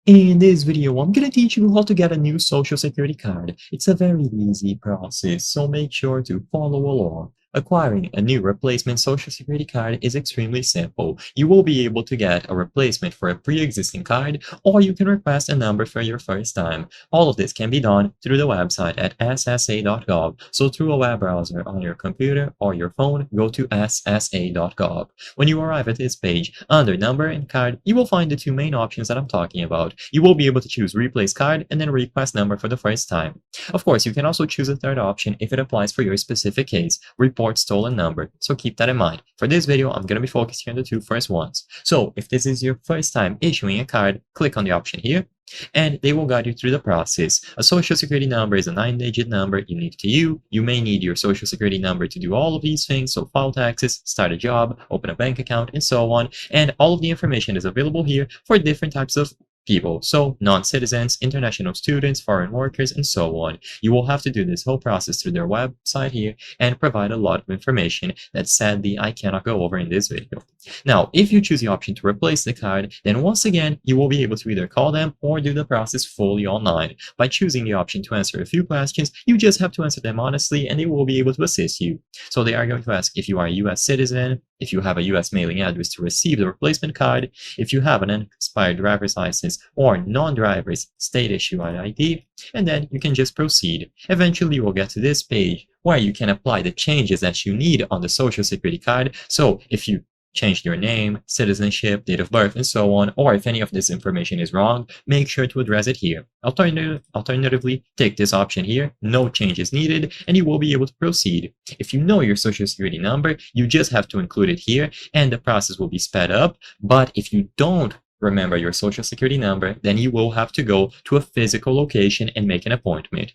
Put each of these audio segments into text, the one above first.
In this video, I'm gonna teach you how to get a new social security card. It's a very easy process, so make sure to follow along. Acquiring a new replacement social security card is extremely simple. You will be able to get a replacement for a pre-existing card, or you can request a number for your first time. All of this can be done through the website at ssa.gov. So through a web browser on your computer or your phone, go to ssa.gov. When you arrive at this page, under number and card, you will find the two main options that I'm talking about. You will be able to choose replace card and then request number for the first time. Of course, you can also choose a third option if it applies for your specific case, report stolen number. So keep that in mind. For this video, I'm going to be focusing on the two first ones. So if this is your first time issuing a card, click on the option here and they will guide you through the process. A social security number is a 9-digit number unique to you. You may need your social security number to do all of these things, so file taxes, start a job, open a bank account, and so on. And all of the information is available here for different types of people, so non-citizens, international students, foreign workers, and so on. You will have to do this whole process through their website here and provide a lot of information that sadly I cannot go over in this video. Now, if you choose the option to replace the card, then once again, you will be able to either call them or do the process fully online. By choosing the option to answer a few questions, you just have to answer them honestly and they will be able to assist you. So they are going to ask if you are a US citizen, if you have a US mailing address to receive the replacement card, if you have an expired driver's license or non-driver's state issue ID, and then you can just proceed. Eventually, you will get to this page where you can apply the changes that you need on the social security card. So if you changed your name, citizenship, date of birth, and so on, or if any of this information is wrong, make sure to address it here. Alternatively, take this option here, no changes needed, and you will be able to proceed. If you know your social security number, you just have to include it here, and the process will be sped up. But if you don't remember your social security number, then you will have to go to a physical location and make an appointment.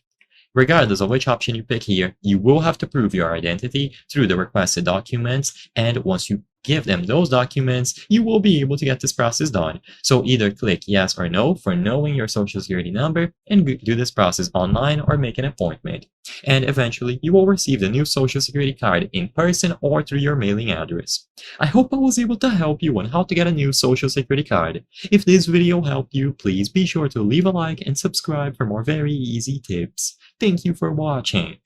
Regardless of which option you pick here, you will have to prove your identity through the requested documents, and once you give them those documents, you will be able to get this process done. So either click yes or no for knowing your social security number and do this process online or make an appointment. And eventually, you will receive the new social security card in person or through your mailing address. I hope I was able to help you on how to get a new social security card. If this video helped you, please be sure to leave a like and subscribe for more very easy tips. Thank you for watching.